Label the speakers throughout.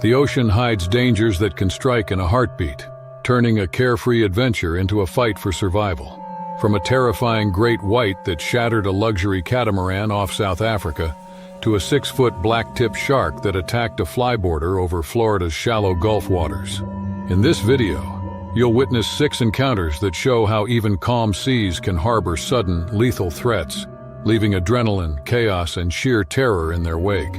Speaker 1: The ocean hides dangers that can strike in a heartbeat, turning a carefree adventure into a fight for survival. From a terrifying great white that shattered a luxury catamaran off South Africa, to a 6-foot black-tip shark that attacked a flyboarder over Florida's shallow Gulf waters. In this video, you'll witness 6 encounters that show how even calm seas can harbor sudden, lethal threats, leaving adrenaline, chaos, and sheer terror in their wake.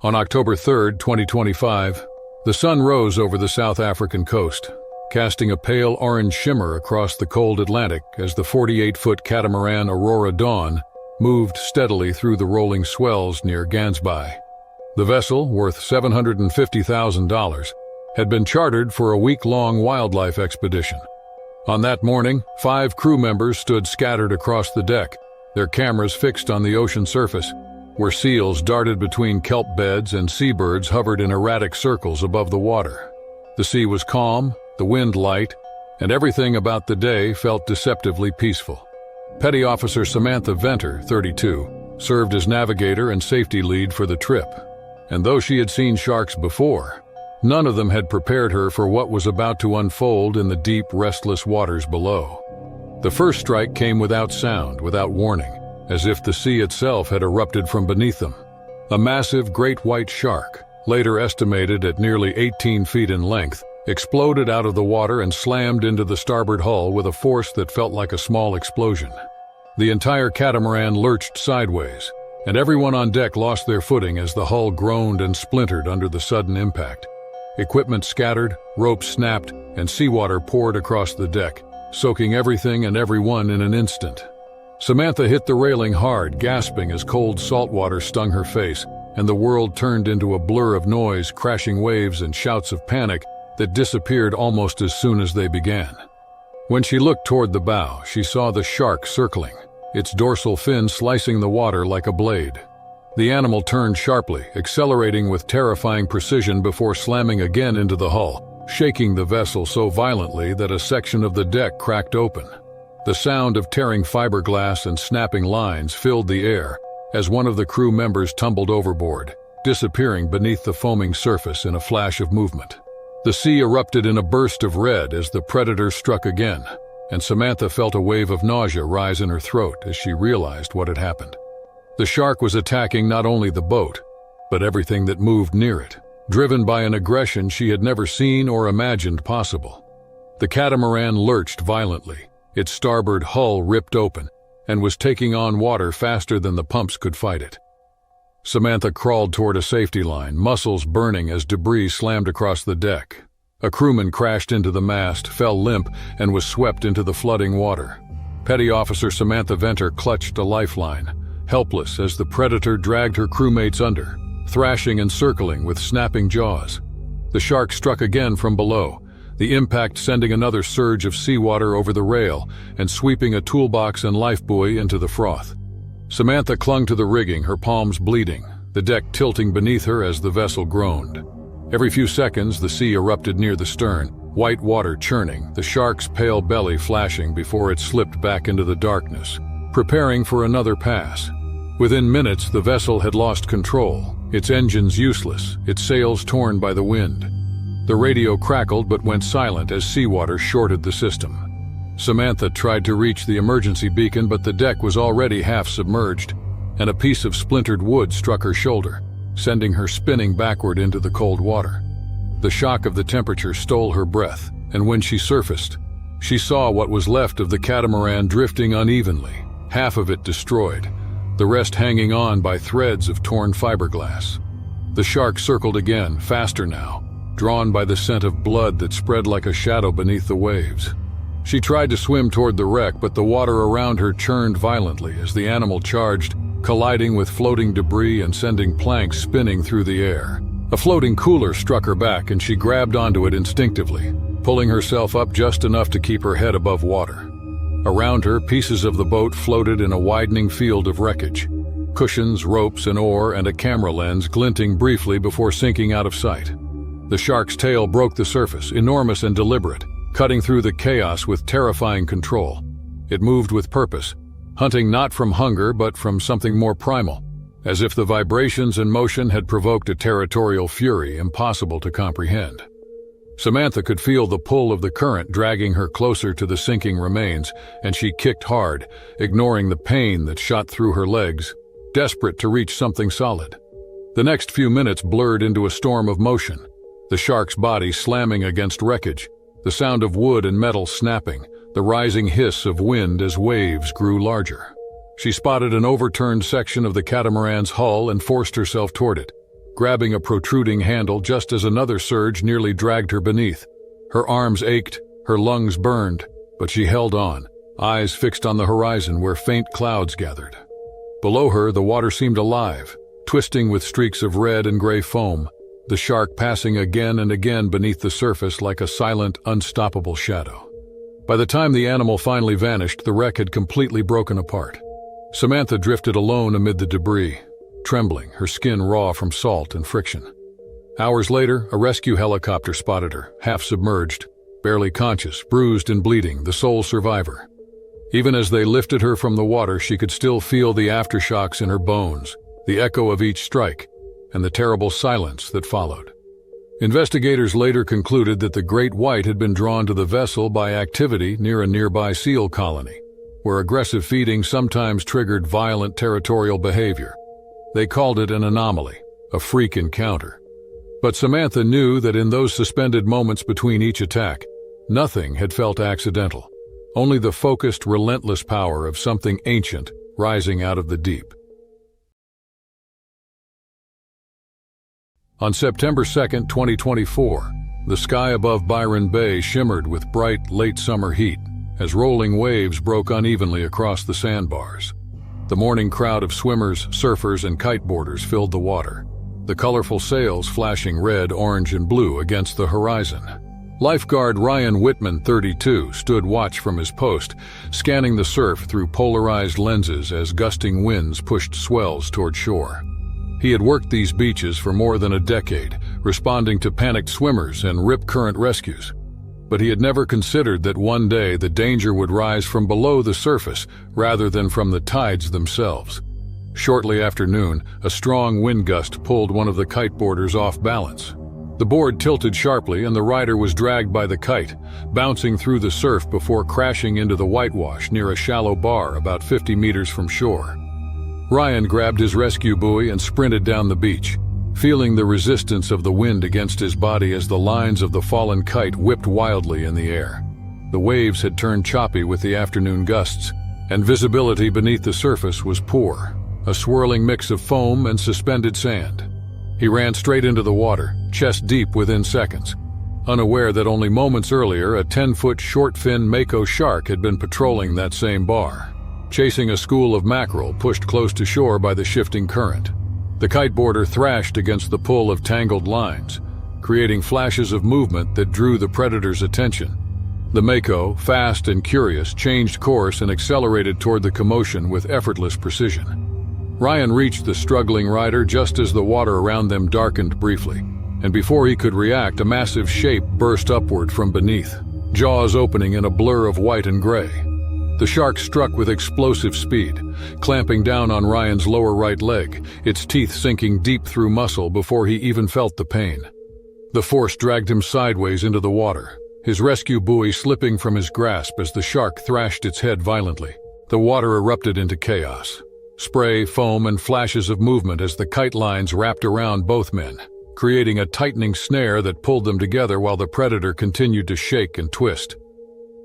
Speaker 1: On October 3, 2025, the sun rose over the South African coast, casting a pale orange shimmer across the cold Atlantic as the 48-foot catamaran Aurora Dawn moved steadily through the rolling swells near Gansbaai. The vessel, worth $750,000, had been chartered for a week-long wildlife expedition. On that morning, 5 crew members stood scattered across the deck, their cameras fixed on the ocean surface, where seals darted between kelp beds and seabirds hovered in erratic circles above the water. The sea was calm, the wind light, and everything about the day felt deceptively peaceful. Petty Officer Samantha Venter, 32, served as navigator and safety lead for the trip, and though she had seen sharks before, none of them had prepared her for what was about to unfold in the deep, restless waters below. The first strike came without sound, without warning, as if the sea itself had erupted from beneath them. A massive great white shark, later estimated at nearly 18 feet in length, exploded out of the water and slammed into the starboard hull with a force that felt like a small explosion. The entire catamaran lurched sideways, and everyone on deck lost their footing as the hull groaned and splintered under the sudden impact. Equipment scattered, ropes snapped, and seawater poured across the deck, soaking everything and everyone in an instant. Samantha hit the railing hard, gasping as cold salt water stung her face, and the world turned into a blur of noise, crashing waves, and shouts of panic that disappeared almost as soon as they began. When she looked toward the bow, she saw the shark circling, its dorsal fin slicing the water like a blade. The animal turned sharply, accelerating with terrifying precision before slamming again into the hull, shaking the vessel so violently that a section of the deck cracked open. The sound of tearing fiberglass and snapping lines filled the air as one of the crew members tumbled overboard, disappearing beneath the foaming surface in a flash of movement. The sea erupted in a burst of red as the predator struck again, and Samantha felt a wave of nausea rise in her throat as she realized what had happened. The shark was attacking not only the boat, but everything that moved near it, driven by an aggression she had never seen or imagined possible. The catamaran lurched violently, its starboard hull ripped open, and was taking on water faster than the pumps could fight it. Samantha crawled toward a safety line, muscles burning as debris slammed across the deck. A crewman crashed into the mast, fell limp, and was swept into the flooding water. Petty Officer Samantha Venter clutched a lifeline, helpless as the predator dragged her crewmates under, thrashing and circling with snapping jaws. The shark struck again from below, the impact sending another surge of seawater over the rail and sweeping a toolbox and lifebuoy into the froth. Samantha clung to the rigging, her palms bleeding, the deck tilting beneath her as the vessel groaned. Every few seconds, the sea erupted near the stern, white water churning, the shark's pale belly flashing before it slipped back into the darkness, preparing for another pass. Within minutes, the vessel had lost control, its engines useless, its sails torn by the wind. The radio crackled but went silent as seawater shorted the system. Samantha tried to reach the emergency beacon, but the deck was already half submerged, and a piece of splintered wood struck her shoulder, sending her spinning backward into the cold water. The shock of the temperature stole her breath, and when she surfaced, she saw what was left of the catamaran drifting unevenly, half of it destroyed, the rest hanging on by threads of torn fiberglass. The shark circled again, faster now, drawn by the scent of blood that spread like a shadow beneath the waves. She tried to swim toward the wreck, but the water around her churned violently as the animal charged, colliding with floating debris and sending planks spinning through the air. A floating cooler struck her back and she grabbed onto it instinctively, pulling herself up just enough to keep her head above water. Around her, pieces of the boat floated in a widening field of wreckage. Cushions, ropes, an oar, and a camera lens glinting briefly before sinking out of sight. The shark's tail broke the surface, enormous and deliberate, cutting through the chaos with terrifying control. It moved with purpose, hunting not from hunger but from something more primal, as if the vibrations and motion had provoked a territorial fury impossible to comprehend. Samantha could feel the pull of the current dragging her closer to the sinking remains, and she kicked hard, ignoring the pain that shot through her legs, desperate to reach something solid. The next few minutes blurred into a storm of motion, the shark's body slamming against wreckage, the sound of wood and metal snapping, the rising hiss of wind as waves grew larger. She spotted an overturned section of the catamaran's hull and forced herself toward it, grabbing a protruding handle just as another surge nearly dragged her beneath. Her arms ached, her lungs burned, but she held on, eyes fixed on the horizon where faint clouds gathered. Below her, the water seemed alive, twisting with streaks of red and gray foam, the shark passing again and again beneath the surface like a silent, unstoppable shadow. By the time the animal finally vanished, the wreck had completely broken apart. Samantha drifted alone amid the debris, trembling, her skin raw from salt and friction. Hours later, a rescue helicopter spotted her, half submerged, barely conscious, bruised and bleeding, the sole survivor. Even as they lifted her from the water, she could still feel the aftershocks in her bones, the echo of each strike, and the terrible silence that followed. Investigators later concluded that the great white had been drawn to the vessel by activity near a nearby seal colony, where aggressive feeding sometimes triggered violent territorial behavior. They called it an anomaly, a freak encounter. But Samantha knew that in those suspended moments between each attack, nothing had felt accidental, only the focused, relentless power of something ancient rising out of the deep. On September 2, 2024, the sky above Byron Bay shimmered with bright, late summer heat as rolling waves broke unevenly across the sandbars. The morning crowd of swimmers, surfers, and kiteboarders filled the water, the colorful sails flashing red, orange, and blue against the horizon. Lifeguard Ryan Whitman, 32, stood watch from his post, scanning the surf through polarized lenses as gusting winds pushed swells toward shore. He had worked these beaches for more than a decade, responding to panicked swimmers and rip-current rescues. But he had never considered that one day the danger would rise from below the surface rather than from the tides themselves. Shortly after noon, a strong wind gust pulled one of the kiteboarders off balance. The board tilted sharply and the rider was dragged by the kite, bouncing through the surf before crashing into the whitewash near a shallow bar about 50 meters from shore. Ryan grabbed his rescue buoy and sprinted down the beach, feeling the resistance of the wind against his body as the lines of the fallen kite whipped wildly in the air. The waves had turned choppy with the afternoon gusts, and visibility beneath the surface was poor, a swirling mix of foam and suspended sand. He ran straight into the water, chest deep within seconds, unaware that only moments earlier a 10-foot short-fin mako shark had been patrolling that same bar, chasing a school of mackerel pushed close to shore by the shifting current. The kiteboarder thrashed against the pull of tangled lines, creating flashes of movement that drew the predator's attention. The mako, fast and curious, changed course and accelerated toward the commotion with effortless precision. Ryan reached the struggling rider just as the water around them darkened briefly, and before he could react, a massive shape burst upward from beneath, jaws opening in a blur of white and gray. The shark struck with explosive speed, clamping down on Ryan's lower right leg, its teeth sinking deep through muscle before he even felt the pain. The force dragged him sideways into the water, his rescue buoy slipping from his grasp as the shark thrashed its head violently. The water erupted into chaos. Spray, foam, and flashes of movement as the kite lines wrapped around both men, creating a tightening snare that pulled them together while the predator continued to shake and twist.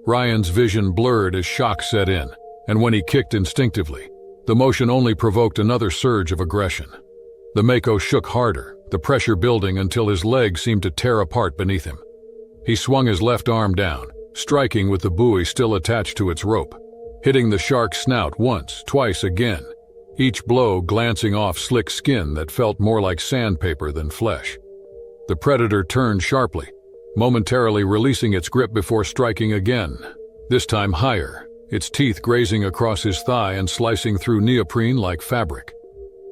Speaker 1: Ryan's vision blurred as shock set in, and when he kicked instinctively, the motion only provoked another surge of aggression. The mako shook harder, the pressure building until his leg seemed to tear apart beneath him. He swung his left arm down, striking with the buoy still attached to its rope, hitting the shark's snout once, twice again, each blow glancing off slick skin that felt more like sandpaper than flesh. The predator turned sharply, momentarily releasing its grip before striking again, this time higher, its teeth grazing across his thigh and slicing through neoprene like fabric.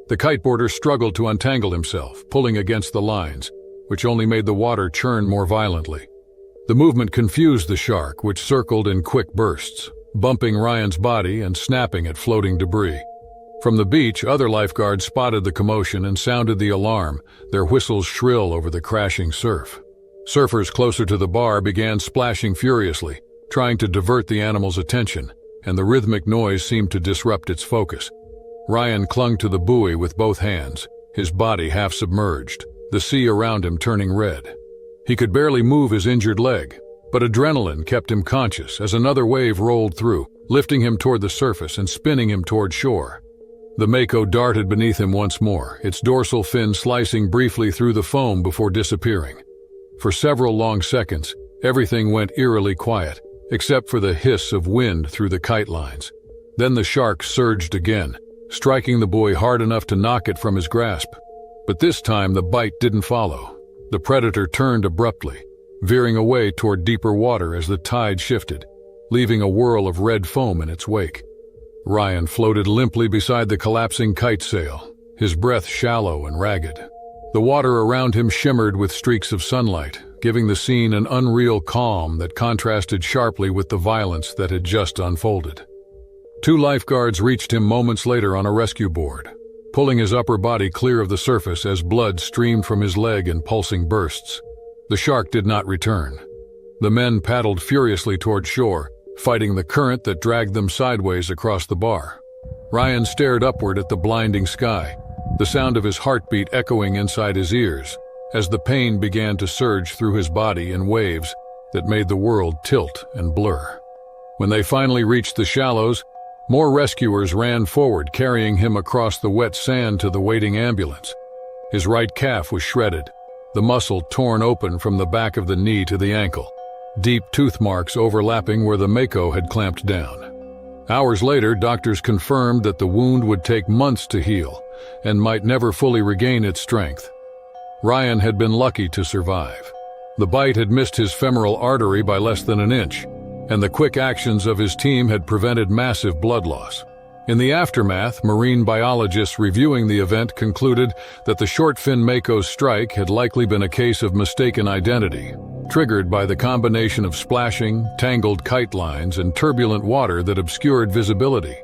Speaker 1: The kiteboarder struggled to untangle himself, pulling against the lines, which only made the water churn more violently. The movement confused the shark, which circled in quick bursts, bumping Ryan's body and snapping at floating debris. From the beach, other lifeguards spotted the commotion and sounded the alarm, their whistles shrill over the crashing surf. Surfers closer to the bar began splashing furiously, trying to divert the animal's attention, and the rhythmic noise seemed to disrupt its focus. Ryan clung to the buoy with both hands, his body half submerged, the sea around him turning red. He could barely move his injured leg, but adrenaline kept him conscious as another wave rolled through, lifting him toward the surface and spinning him toward shore. The mako darted beneath him once more, its dorsal fin slicing briefly through the foam before disappearing. For several long seconds, everything went eerily quiet, except for the hiss of wind through the kite lines. Then the shark surged again, striking the buoy hard enough to knock it from his grasp. But this time the bite didn't follow. The predator turned abruptly, veering away toward deeper water as the tide shifted, leaving a whirl of red foam in its wake. Ryan floated limply beside the collapsing kite sail, his breath shallow and ragged. The water around him shimmered with streaks of sunlight, giving the scene an unreal calm that contrasted sharply with the violence that had just unfolded. Two lifeguards reached him moments later on a rescue board, pulling his upper body clear of the surface as blood streamed from his leg in pulsing bursts. The shark did not return. The men paddled furiously toward shore, fighting the current that dragged them sideways across the bar. Ryan stared upward at the blinding sky, the sound of his heartbeat echoing inside his ears, as the pain began to surge through his body in waves that made the world tilt and blur. When they finally reached the shallows, more rescuers ran forward, carrying him across the wet sand to the waiting ambulance. His right calf was shredded, the muscle torn open from the back of the knee to the ankle, deep tooth marks overlapping where the mako had clamped down. Hours later, doctors confirmed that the wound would take months to heal and might never fully regain its strength. Ryan had been lucky to survive. The bite had missed his femoral artery by less than an inch, and the quick actions of his team had prevented massive blood loss. In the aftermath, marine biologists reviewing the event concluded that the short-fin mako's strike had likely been a case of mistaken identity, triggered by the combination of splashing, tangled kite lines, and turbulent water that obscured visibility.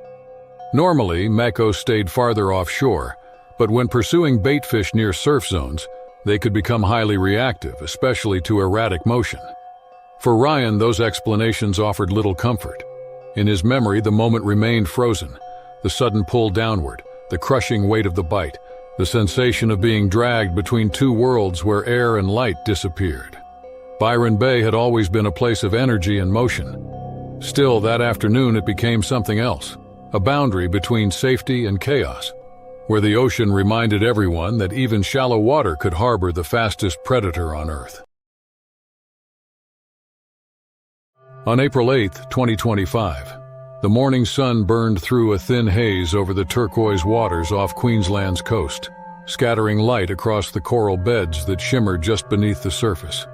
Speaker 1: Normally, makos stayed farther offshore, but when pursuing baitfish near surf zones, they could become highly reactive, especially to erratic motion. For Ryan, those explanations offered little comfort. In his memory, the moment remained frozen. The sudden pull downward, the crushing weight of the bite, the sensation of being dragged between two worlds where air and light disappeared. Byron Bay had always been a place of energy and motion. Still, that afternoon it became something else, a boundary between safety and chaos, where the ocean reminded everyone that even shallow water could harbor the fastest predator on Earth. On April 8, 2025, the morning sun burned through a thin haze over the turquoise waters off Queensland's coast, scattering light across the coral beds that shimmered just beneath the surface.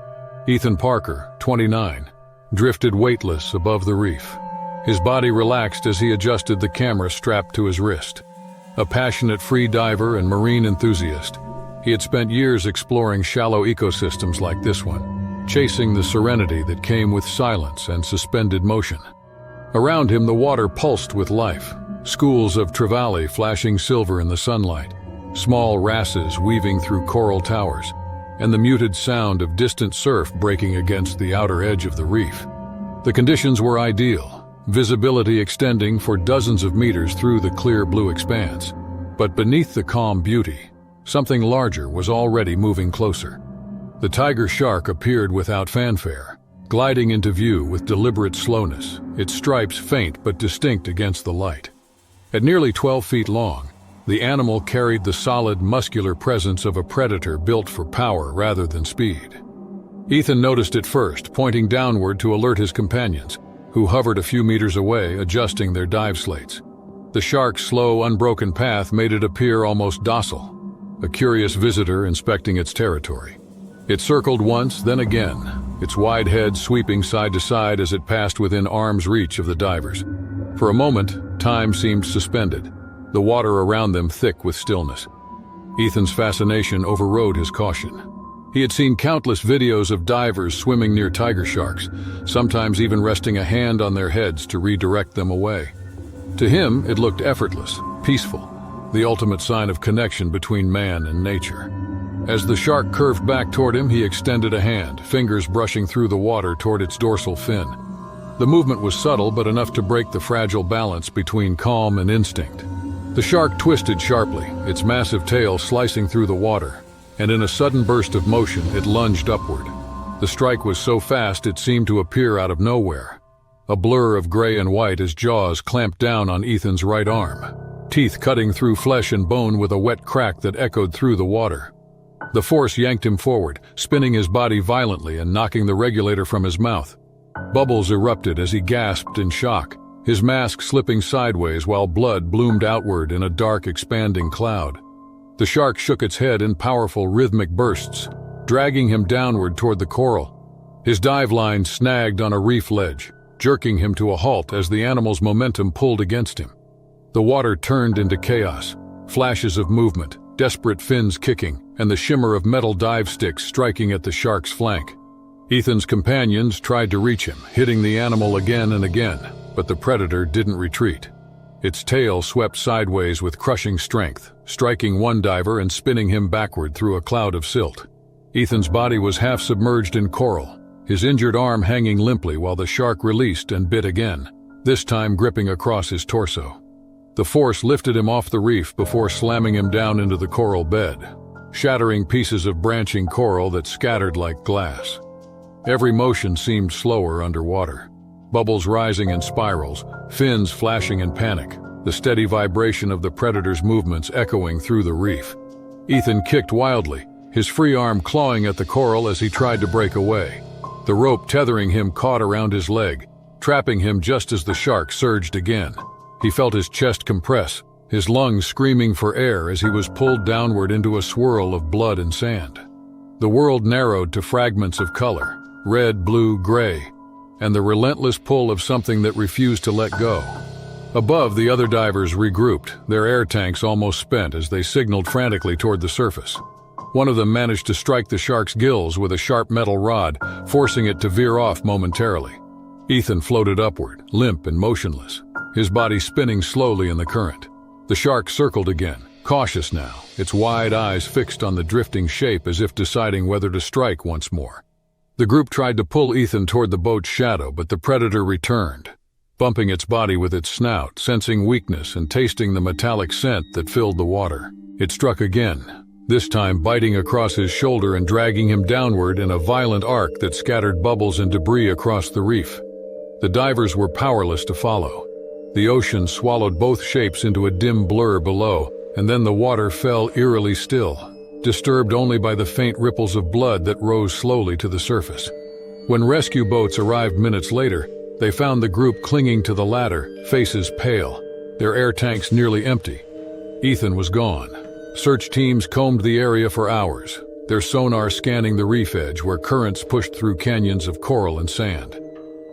Speaker 1: Ethan Parker, 29, drifted weightless above the reef. His body relaxed as he adjusted the camera strapped to his wrist. A passionate free diver and marine enthusiast, he had spent years exploring shallow ecosystems like this one, chasing the serenity that came with silence and suspended motion. Around him, the water pulsed with life, schools of trevally flashing silver in the sunlight, small wrasses weaving through coral towers, and the muted sound of distant surf breaking against the outer edge of the reef. The conditions were ideal, visibility extending for dozens of meters through the clear blue expanse. But beneath the calm beauty, something larger was already moving closer. The tiger shark appeared without fanfare, gliding into view with deliberate slowness, its stripes faint but distinct against the light. At nearly 12 feet long, the animal carried the solid, muscular presence of a predator built for power rather than speed. Ethan noticed it first, pointing downward to alert his companions, who hovered a few meters away, adjusting their dive slates. The shark's slow, unbroken path made it appear almost docile, a curious visitor inspecting its territory. It circled once, then again, its wide head sweeping side to side as it passed within arm's reach of the divers. For a moment, time seemed suspended, the water around them thick with stillness. Ethan's fascination overrode his caution. He had seen countless videos of divers swimming near tiger sharks, sometimes even resting a hand on their heads to redirect them away. To him, it looked effortless, peaceful, the ultimate sign of connection between man and nature. As the shark curved back toward him, he extended a hand, fingers brushing through the water toward its dorsal fin. The movement was subtle, but enough to break the fragile balance between calm and instinct. The shark twisted sharply, its massive tail slicing through the water, and in a sudden burst of motion, it lunged upward. The strike was so fast it seemed to appear out of nowhere. A blur of gray and white as jaws clamped down on Ethan's right arm, teeth cutting through flesh and bone with a wet crack that echoed through the water. The force yanked him forward, spinning his body violently and knocking the regulator from his mouth. Bubbles erupted as he gasped in shock, his mask slipping sideways while blood bloomed outward in a dark, expanding cloud. The shark shook its head in powerful, rhythmic bursts, dragging him downward toward the coral. His dive line snagged on a reef ledge, jerking him to a halt as the animal's momentum pulled against him. The water turned into chaos, flashes of movement, desperate fins kicking, and the shimmer of metal dive sticks striking at the shark's flank. Ethan's companions tried to reach him, hitting the animal again and again, but the predator didn't retreat. Its tail swept sideways with crushing strength, striking one diver and spinning him backward through a cloud of silt. Ethan's body was half submerged in coral, his injured arm hanging limply while the shark released and bit again, this time gripping across his torso. The force lifted him off the reef before slamming him down into the coral bed, shattering pieces of branching coral that scattered like glass. Every motion seemed slower underwater. Bubbles rising in spirals, fins flashing in panic, the steady vibration of the predator's movements echoing through the reef. Ethan kicked wildly, his free arm clawing at the coral as he tried to break away. The rope tethering him caught around his leg, trapping him just as the shark surged again. He felt his chest compress, his lungs screaming for air as he was pulled downward into a swirl of blood and sand. The world narrowed to fragments of color, red, blue, gray, and the relentless pull of something that refused to let go. Above, the other divers regrouped, their air tanks almost spent as they signaled frantically toward the surface. One of them managed to strike the shark's gills with a sharp metal rod, forcing it to veer off momentarily. Ethan floated upward, limp and motionless, his body spinning slowly in the current. The shark circled again, cautious now, its wide eyes fixed on the drifting shape as if deciding whether to strike once more. The group tried to pull Ethan toward the boat's shadow, but the predator returned, bumping its body with its snout, sensing weakness and tasting the metallic scent that filled the water. It struck again, this time biting across his shoulder and dragging him downward in a violent arc that scattered bubbles and debris across the reef. The divers were powerless to follow. The ocean swallowed both shapes into a dim blur below, and then the water fell eerily still, disturbed only by the faint ripples of blood that rose slowly to the surface. When rescue boats arrived minutes later, they found the group clinging to the ladder, faces pale, their air tanks nearly empty. Ethan was gone. Search teams combed the area for hours, their sonar scanning the reef edge where currents pushed through canyons of coral and sand.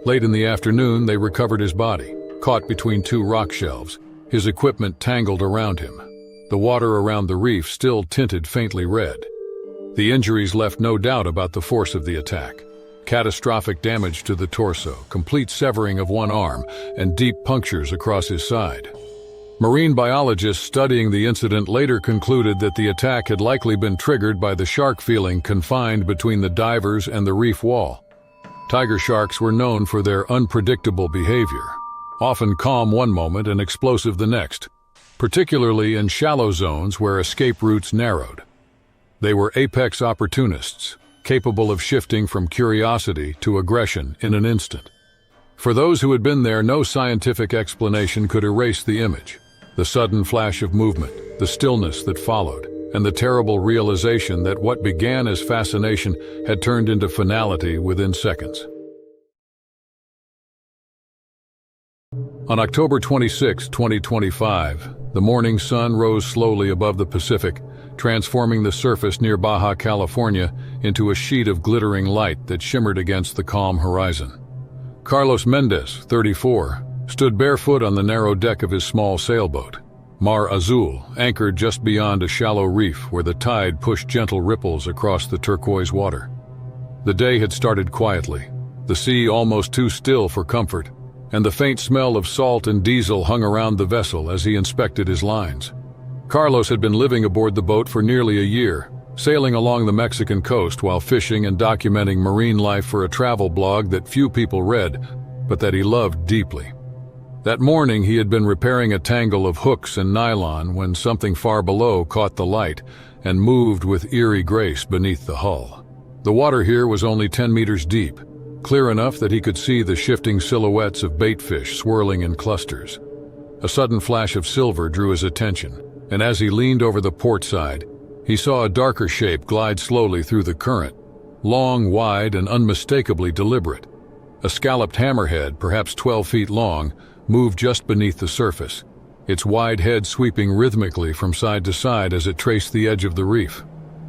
Speaker 1: Late in the afternoon, they recovered his body, caught between two rock shelves, his equipment tangled around him. The water around the reef still tinted faintly red. The injuries left no doubt about the force of the attack. Catastrophic damage to the torso, complete severing of one arm, and deep punctures across his side. Marine biologists studying the incident later concluded that the attack had likely been triggered by the shark feeling confined between the divers and the reef wall. Tiger sharks were known for their unpredictable behavior, often calm one moment and explosive the next, particularly in shallow zones where escape routes narrowed. They were apex opportunists, capable of shifting from curiosity to aggression in an instant. For those who had been there, no scientific explanation could erase the image. The sudden flash of movement, the stillness that followed, and the terrible realization that what began as fascination had turned into finality within seconds. On October 26, 2025, the morning sun rose slowly above the Pacific, transforming the surface near Baja California into a sheet of glittering light that shimmered against the calm horizon. Carlos Mendez, 34, stood barefoot on the narrow deck of his small sailboat, Mar Azul, anchored just beyond a shallow reef where the tide pushed gentle ripples across the turquoise water. The day had started quietly, the sea almost too still for comfort, and the faint smell of salt and diesel hung around the vessel as he inspected his lines. Carlos had been living aboard the boat for nearly a year, sailing along the Mexican coast while fishing and documenting marine life for a travel blog that few people read, but that he loved deeply. That morning he had been repairing a tangle of hooks and nylon when something far below caught the light and moved with eerie grace beneath the hull. The water here was only 10 meters deep, clear enough that he could see the shifting silhouettes of baitfish swirling in clusters. A sudden flash of silver drew his attention, and as he leaned over the port side, he saw a darker shape glide slowly through the current, long, wide, and unmistakably deliberate. A scalloped hammerhead, perhaps 12 feet long, moved just beneath the surface, its wide head sweeping rhythmically from side to side as it traced the edge of the reef.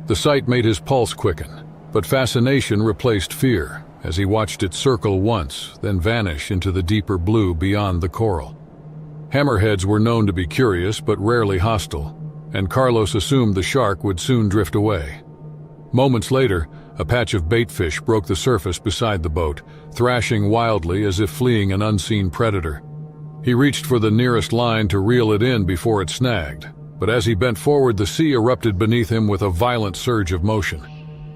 Speaker 1: The sight made his pulse quicken, but fascination replaced fear as he watched it circle once, then vanish into the deeper blue beyond the coral. Hammerheads were known to be curious but rarely hostile, and Carlos assumed the shark would soon drift away. Moments later, a patch of baitfish broke the surface beside the boat, thrashing wildly as if fleeing an unseen predator. He reached for the nearest line to reel it in before it snagged, but as he bent forward, the sea erupted beneath him with a violent surge of motion.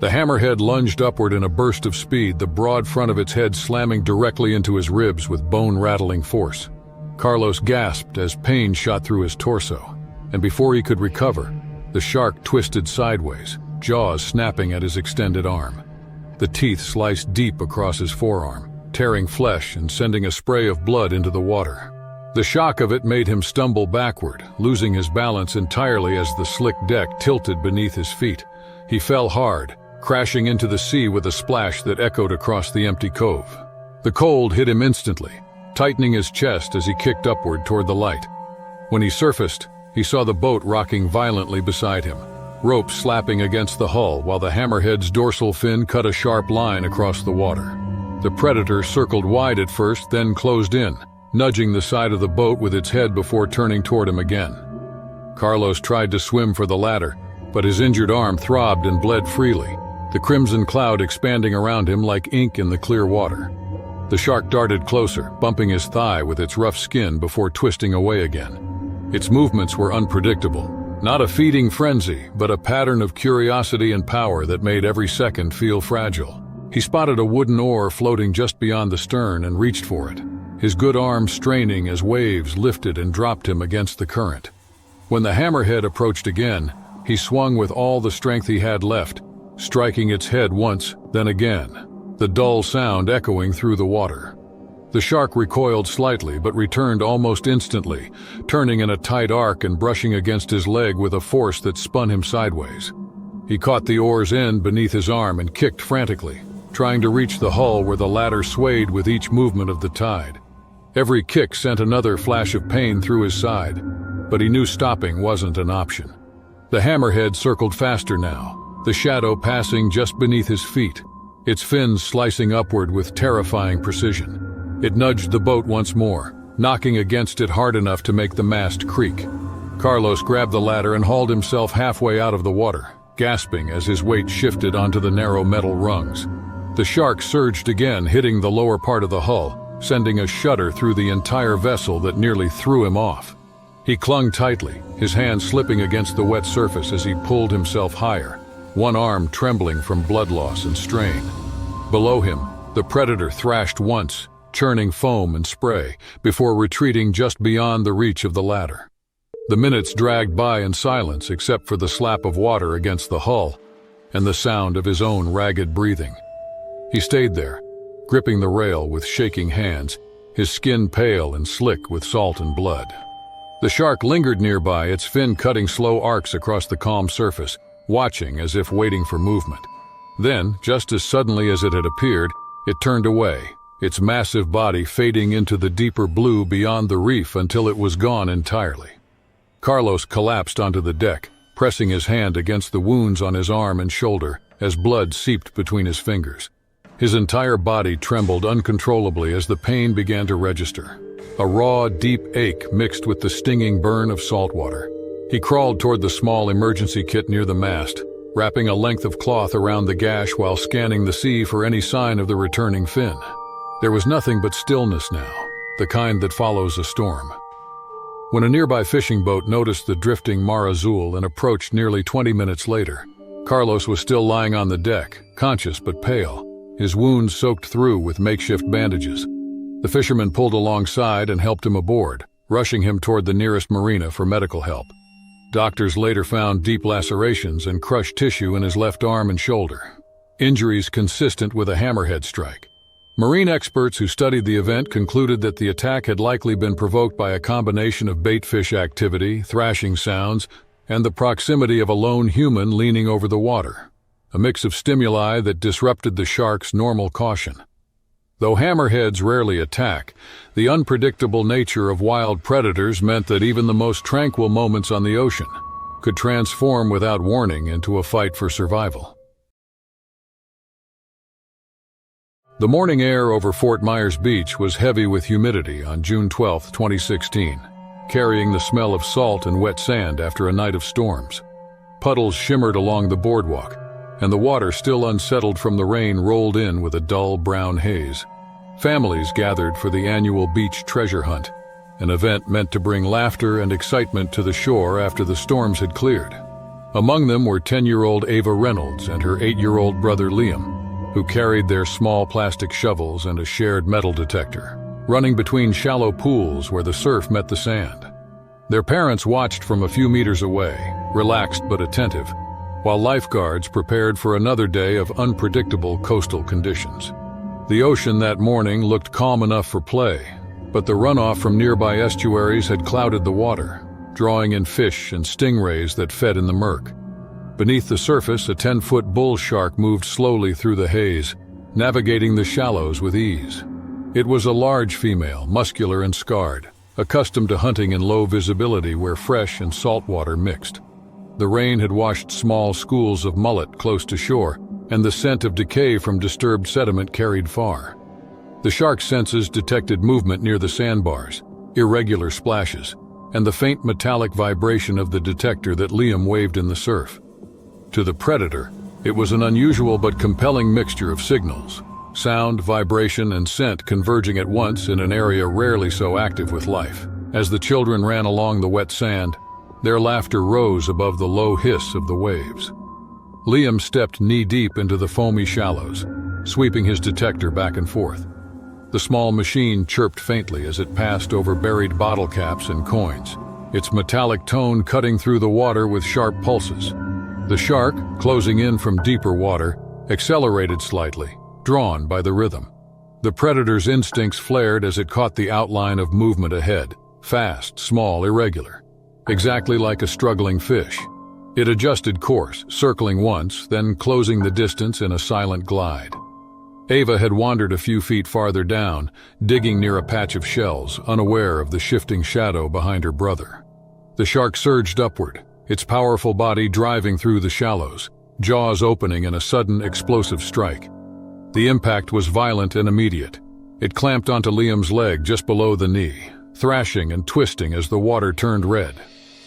Speaker 1: The hammerhead lunged upward in a burst of speed, the broad front of its head slamming directly into his ribs with bone-rattling force. Carlos gasped as pain shot through his torso, and before he could recover, the shark twisted sideways, jaws snapping at his extended arm. The teeth sliced deep across his forearm, tearing flesh and sending a spray of blood into the water. The shock of it made him stumble backward, losing his balance entirely as the slick deck tilted beneath his feet. He fell hard, crashing into the sea with a splash that echoed across the empty cove. The cold hit him instantly, tightening his chest as he kicked upward toward the light. When he surfaced, he saw the boat rocking violently beside him, ropes slapping against the hull while the hammerhead's dorsal fin cut a sharp line across the water. The predator circled wide at first, then closed in, nudging the side of the boat with its head before turning toward him again. Carlos tried to swim for the ladder, but his injured arm throbbed and bled freely, the crimson cloud expanding around him like ink in the clear water. The shark darted closer, bumping his thigh with its rough skin before twisting away again. Its movements were unpredictable, not a feeding frenzy, but a pattern of curiosity and power that made every second feel fragile. He spotted a wooden oar floating just beyond the stern and reached for it, his good arm straining as waves lifted and dropped him against the current. When the hammerhead approached again, he swung with all the strength he had left, striking its head once, then again, the dull sound echoing through the water. The shark recoiled slightly but returned almost instantly, turning in a tight arc and brushing against his leg with a force that spun him sideways. He caught the oar's end beneath his arm and kicked frantically, trying to reach the hull where the ladder swayed with each movement of the tide. Every kick sent another flash of pain through his side, but he knew stopping wasn't an option. The hammerhead circled faster now, the shadow passing just beneath his feet, its fins slicing upward with terrifying precision. It nudged the boat once more, knocking against it hard enough to make the mast creak. Carlos grabbed the ladder and hauled himself halfway out of the water, gasping as his weight shifted onto the narrow metal rungs. The shark surged again, hitting the lower part of the hull, sending a shudder through the entire vessel that nearly threw him off. He clung tightly, his hand slipping against the wet surface as he pulled himself higher, one arm trembling from blood loss and strain. Below him, the predator thrashed once, churning foam and spray, before retreating just beyond the reach of the ladder. The minutes dragged by in silence except for the slap of water against the hull and the sound of his own ragged breathing. He stayed there, gripping the rail with shaking hands, his skin pale and slick with salt and blood. The shark lingered nearby, its fin cutting slow arcs across the calm surface, watching as if waiting for movement. Then, just as suddenly as it had appeared, it turned away, its massive body fading into the deeper blue beyond the reef until it was gone entirely. Carlos collapsed onto the deck, pressing his hand against the wounds on his arm and shoulder as blood seeped between his fingers. His entire body trembled uncontrollably as the pain began to register, a raw, deep ache mixed with the stinging burn of salt water. He crawled toward the small emergency kit near the mast, wrapping a length of cloth around the gash while scanning the sea for any sign of the returning fin. There was nothing but stillness now, the kind that follows a storm. when a nearby fishing boat noticed the drifting Mar Azul and approached nearly 20 minutes later. Carlos was still lying on the deck, conscious but pale, his wounds soaked through with makeshift bandages. The fisherman pulled alongside and helped him aboard, rushing him toward the nearest marina for medical help. Doctors later found deep lacerations and crushed tissue in his left arm and shoulder, injuries consistent with a hammerhead strike. Marine experts who studied the event concluded that the attack had likely been provoked by a combination of baitfish activity, thrashing sounds, and the proximity of a lone human leaning over the water, a mix of stimuli that disrupted the shark's normal caution. Though hammerheads rarely attack, the unpredictable nature of wild predators meant that even the most tranquil moments on the ocean could transform without warning into a fight for survival. The morning air over Fort Myers Beach was heavy with humidity on June 12, 2016, carrying the smell of salt and wet sand after a night of storms. Puddles shimmered along the boardwalk, and the water, still unsettled from the rain, rolled in with a dull brown haze. Families gathered for the annual beach treasure hunt, an event meant to bring laughter and excitement to the shore after the storms had cleared. Among them were 10-year-old Ava Reynolds and her 8-year-old brother Liam, who carried their small plastic shovels and a shared metal detector, running between shallow pools where the surf met the sand. Their parents watched from a few meters away, relaxed but attentive, while lifeguards prepared for another day of unpredictable coastal conditions. The ocean that morning looked calm enough for play, but the runoff from nearby estuaries had clouded the water, drawing in fish and stingrays that fed in the murk. Beneath the surface, a 10-foot bull shark moved slowly through the haze, navigating the shallows with ease. It was a large female, muscular and scarred, accustomed to hunting in low visibility where fresh and salt water mixed. The rain had washed small schools of mullet close to shore, and the scent of decay from disturbed sediment carried far. The shark's senses detected movement near the sandbars, irregular splashes, and the faint metallic vibration of the detector that Liam waved in the surf. To the predator, it was an unusual but compelling mixture of signals, sound, vibration, and scent converging at once in an area rarely so active with life. As the children ran along the wet sand, their laughter rose above the low hiss of the waves. Liam stepped knee-deep into the foamy shallows, sweeping his detector back and forth. The small machine chirped faintly as it passed over buried bottle caps and coins, its metallic tone cutting through the water with sharp pulses. The shark, closing in from deeper water, accelerated slightly, drawn by the rhythm. The predator's instincts flared as it caught the outline of movement ahead, fast, small, irregular, exactly like a struggling fish. It adjusted course, circling once, then closing the distance in a silent glide. Ava had wandered a few feet farther down, digging near a patch of shells, unaware of the shifting shadow behind her brother. The shark surged upward, its powerful body driving through the shallows, jaws opening in a sudden explosive strike. The impact was violent and immediate. It clamped onto Liam's leg just below the knee, thrashing and twisting as the water turned red.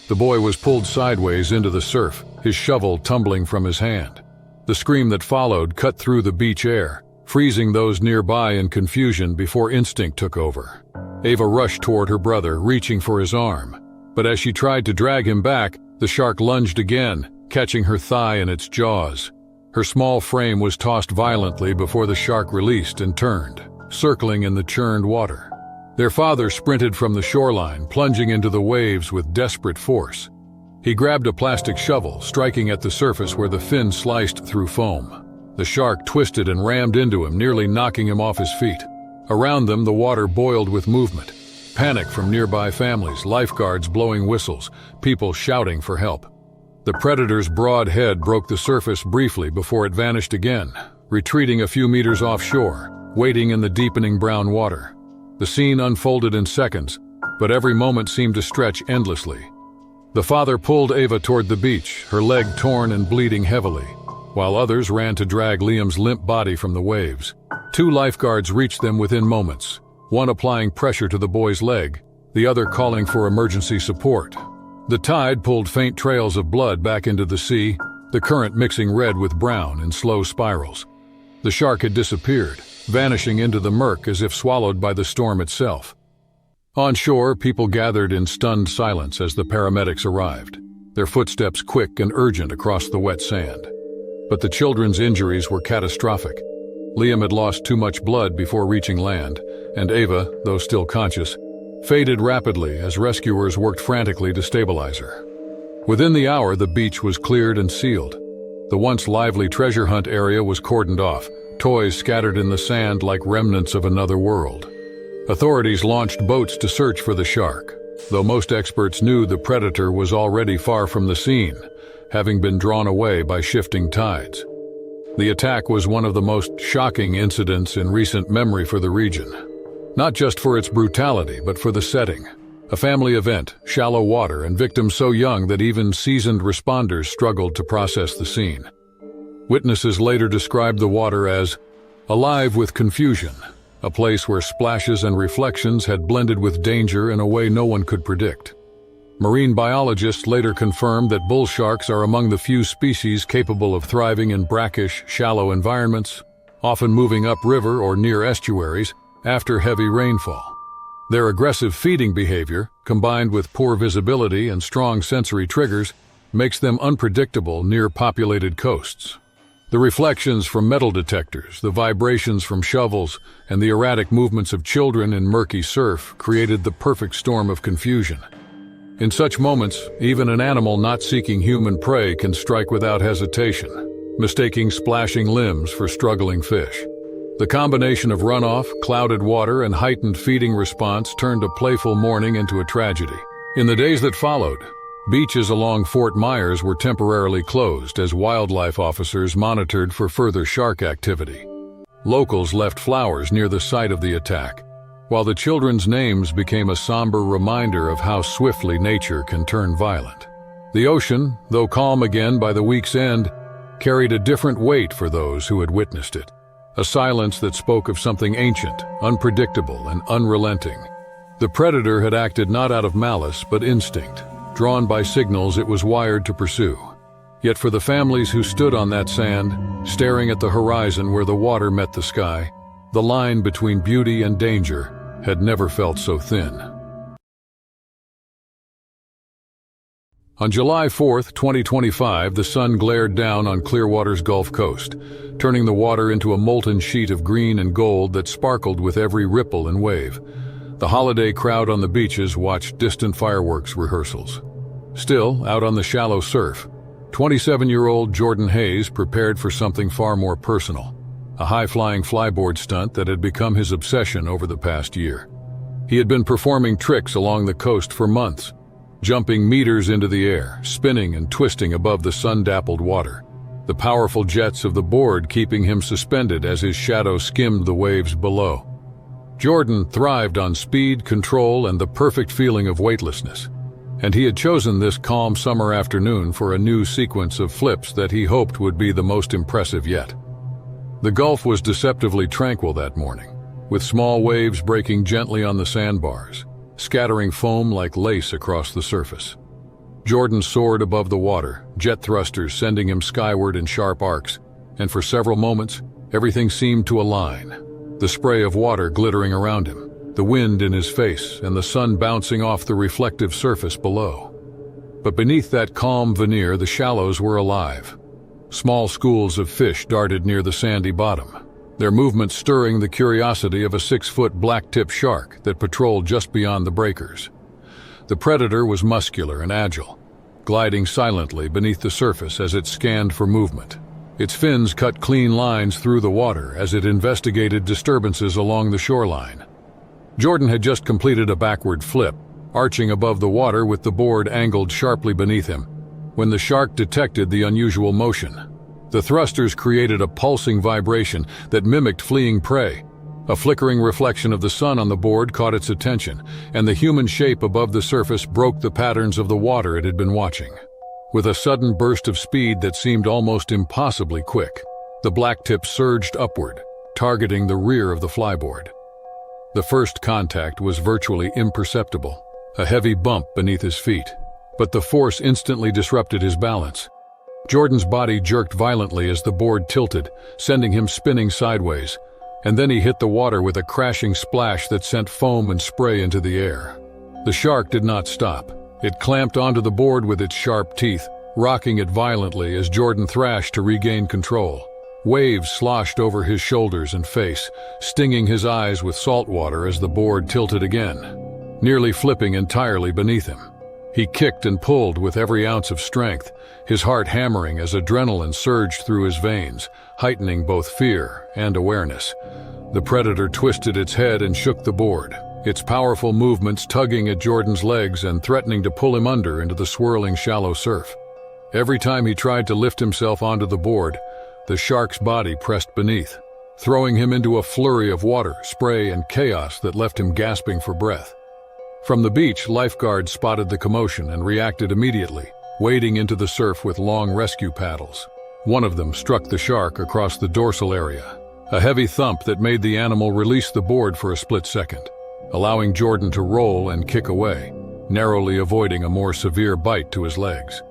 Speaker 1: The boy was pulled sideways into the surf, his shovel tumbling from his hand. The scream that followed cut through the beach air, freezing those nearby in confusion before instinct took over. Ava rushed toward her brother, reaching for his arm. But as she tried to drag him back, the shark lunged again, catching her thigh in its jaws. Her small frame was tossed violently before the shark released and turned, circling in the churned water. Their father sprinted from the shoreline, plunging into the waves with desperate force. He grabbed a plastic shovel, striking at the surface where the fin sliced through foam. The shark twisted and rammed into him, nearly knocking him off his feet. Around them, the water boiled with movement. Panic from nearby families, lifeguards blowing whistles, people shouting for help. The predator's broad head broke the surface briefly before it vanished again, retreating a few meters offshore, waiting in the deepening brown water. The scene unfolded in seconds, but every moment seemed to stretch endlessly. The father pulled Ava toward the beach, her leg torn and bleeding heavily, while others ran to drag Liam's limp body from the waves. 2 lifeguards reached them within moments, one applying pressure to the boy's leg, the other calling for emergency support. The tide pulled faint trails of blood back into the sea, the current mixing red with brown in slow spirals. The shark had disappeared, vanishing into the murk as if swallowed by the storm itself. On shore, people gathered in stunned silence as the paramedics arrived, their footsteps quick and urgent across the wet sand. But the children's injuries were catastrophic. Liam had lost too much blood before reaching land, and Ava, though still conscious, faded rapidly as rescuers worked frantically to stabilize her. Within the hour, the beach was cleared and sealed. The once lively treasure hunt area was cordoned off, toys scattered in the sand like remnants of another world. Authorities launched boats to search for the shark, though most experts knew the predator was already far from the scene, having been drawn away by shifting tides. The attack was one of the most shocking incidents in recent memory for the region, not just for its brutality, but for the setting. A family event, shallow water, and victims so young that even seasoned responders struggled to process the scene. Witnesses later described the water as alive with confusion, a place where splashes and reflections had blended with danger in a way no one could predict. Marine biologists later confirmed that bull sharks are among the few species capable of thriving in brackish, shallow environments, often moving upriver or near estuaries after heavy rainfall. Their aggressive feeding behavior, combined with poor visibility and strong sensory triggers, makes them unpredictable near populated coasts. The reflections from metal detectors, the vibrations from shovels, and the erratic movements of children in murky surf created the perfect storm of confusion. In such moments, even an animal not seeking human prey can strike without hesitation, mistaking splashing limbs for struggling fish. The combination of runoff, clouded water, and heightened feeding response turned a playful morning into a tragedy. In the days that followed, beaches along Fort Myers were temporarily closed as wildlife officers monitored for further shark activity. Locals left flowers near the site of the attack, while the children's names became a somber reminder of how swiftly nature can turn violent. The ocean, though calm again by the week's end, carried a different weight for those who had witnessed it. A silence that spoke of something ancient, unpredictable, and unrelenting. The predator had acted not out of malice but instinct, drawn by signals it was wired to pursue. Yet for the families who stood on that sand, staring at the horizon where the water met the sky, the line between beauty and danger had never felt so thin. On July 4, 2025, the sun glared down on Clearwater's Gulf Coast, turning the water into a molten sheet of green and gold that sparkled with every ripple and wave. The holiday crowd on the beaches watched distant fireworks rehearsals. Still, out on the shallow surf, 27-year-old Jordan Hayes prepared for something far more personal, a high-flying flyboard stunt that had become his obsession over the past year. He had been performing tricks along the coast for months, jumping meters into the air, spinning and twisting above the sun-dappled water, the powerful jets of the board keeping him suspended as his shadow skimmed the waves below. Jordan thrived on speed, control, and the perfect feeling of weightlessness, and he had chosen this calm summer afternoon for a new sequence of flips that he hoped would be the most impressive yet. The Gulf was deceptively tranquil that morning, with small waves breaking gently on the sandbars, scattering foam like lace across the surface. Jordan soared above the water, jet thrusters sending him skyward in sharp arcs, and for several moments, everything seemed to align. The spray of water glittering around him, the wind in his face, and the sun bouncing off the reflective surface below. But beneath that calm veneer, the shallows were alive. Small schools of fish darted near the sandy bottom, their movements stirring the curiosity of a 6-foot black-tip shark that patrolled just beyond the breakers. The predator was muscular and agile, gliding silently beneath the surface as it scanned for movement. Its fins cut clean lines through the water as it investigated disturbances along the shoreline. Jordan had just completed a backward flip, arching above the water with the board angled sharply beneath him, when the shark detected the unusual motion. The thrusters created a pulsing vibration that mimicked fleeing prey. A flickering reflection of the sun on the board caught its attention, and the human shape above the surface broke the patterns of the water it had been watching. With a sudden burst of speed that seemed almost impossibly quick, the black tip surged upward, targeting the rear of the flyboard. The first contact was virtually imperceptible, a heavy bump beneath his feet, but the force instantly disrupted his balance. Jordan's body jerked violently as the board tilted, sending him spinning sideways. and then he hit the water with a crashing splash that sent foam and spray into the air. The shark did not stop. It clamped onto the board with its sharp teeth, rocking it violently as Jordan thrashed to regain control. Waves sloshed over his shoulders and face, stinging his eyes with salt water as the board tilted again, nearly flipping entirely beneath him. He kicked and pulled with every ounce of strength, his heart hammering as adrenaline surged through his veins, heightening both fear and awareness. The predator twisted its head and shook the board, its powerful movements tugging at Jordan's legs and threatening to pull him under into the swirling shallow surf. Every time he tried to lift himself onto the board, the shark's body pressed beneath, throwing him into a flurry of water, spray, and chaos that left him gasping for breath. From the beach, lifeguards spotted the commotion and reacted immediately, wading into the surf with long rescue paddles. One of them struck the shark across the dorsal area, a heavy thump that made the animal release the board for a split second, allowing Jordan to roll and kick away, narrowly avoiding a more severe bite to his legs.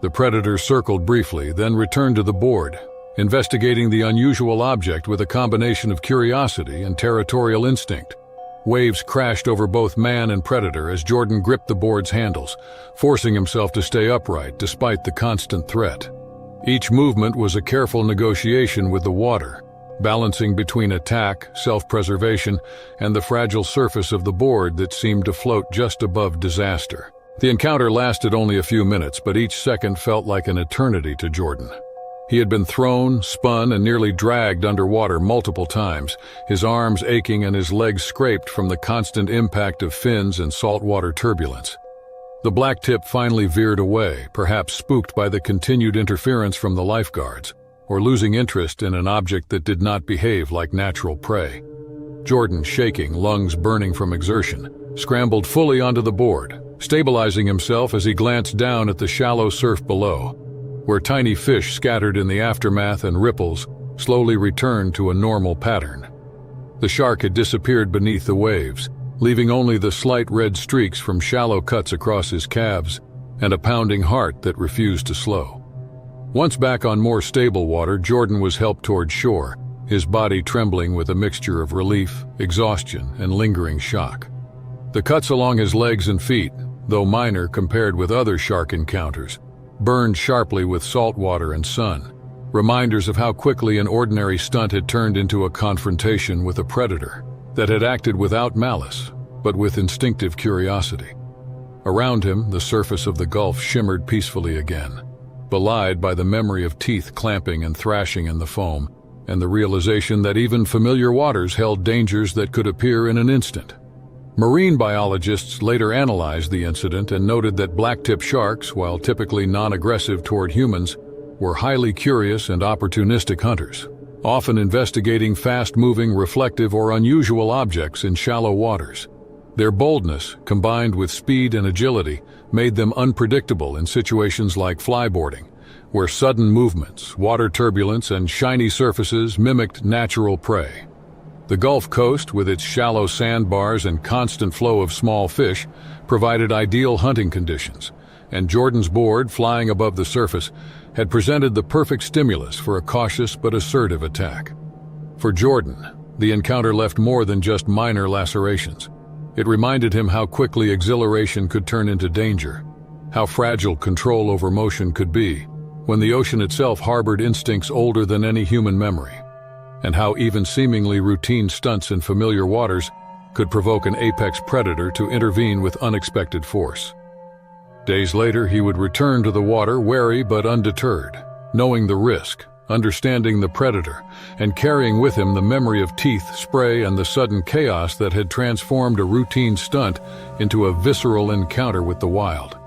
Speaker 1: The predator circled briefly, then returned to the board, investigating the unusual object with a combination of curiosity and territorial instinct. Waves crashed over both man and predator as Jordan gripped the board's handles, forcing himself to stay upright despite the constant threat. Each movement was a careful negotiation with the water, balancing between attack, self-preservation, and the fragile surface of the board that seemed to float just above disaster. The encounter lasted only a few minutes, but each second felt like an eternity to Jordan. He had been thrown, spun, and nearly dragged underwater multiple times, his arms aching and his legs scraped from the constant impact of fins and saltwater turbulence. The black tip finally veered away, perhaps spooked by the continued interference from the lifeguards, or losing interest in an object that did not behave like natural prey. Jordan, shaking, lungs burning from exertion, scrambled fully onto the board, stabilizing himself as he glanced down at the shallow surf below, where tiny fish scattered in the aftermath and ripples slowly returned to a normal pattern. The shark had disappeared beneath the waves, leaving only the slight red streaks from shallow cuts across his calves and a pounding heart that refused to slow. Once back on more stable water, Jordan was helped toward shore, his body trembling with a mixture of relief, exhaustion, and lingering shock. The cuts along his legs and feet, though minor compared with other shark encounters, burned sharply with salt water and sun, reminders of how quickly an ordinary stunt had turned into a confrontation with a predator that had acted without malice, but with instinctive curiosity. Around him, the surface of the Gulf shimmered peacefully again, belied by the memory of teeth clamping and thrashing in the foam, and the realization that even familiar waters held dangers that could appear in an instant. Marine biologists later analyzed the incident and noted that blacktip sharks, while typically non-aggressive toward humans, were highly curious and opportunistic hunters, often investigating fast-moving, reflective, or unusual objects in shallow waters. Their boldness, combined with speed and agility, made them unpredictable in situations like flyboarding, where sudden movements, water turbulence, and shiny surfaces mimicked natural prey. The Gulf Coast, with its shallow sandbars and constant flow of small fish, provided ideal hunting conditions, and Jordan's board, flying above the surface, had presented the perfect stimulus for a cautious but assertive attack. For Jordan, the encounter left more than just minor lacerations. It reminded him how quickly exhilaration could turn into danger, how fragile control over motion could be when the ocean itself harbored instincts older than any human memory, and how even seemingly routine stunts in familiar waters could provoke an apex predator to intervene with unexpected force. Days later, he would return to the water wary but undeterred, knowing the risk, understanding the predator, and carrying with him the memory of teeth, spray, and the sudden chaos that had transformed a routine stunt into a visceral encounter with the wild.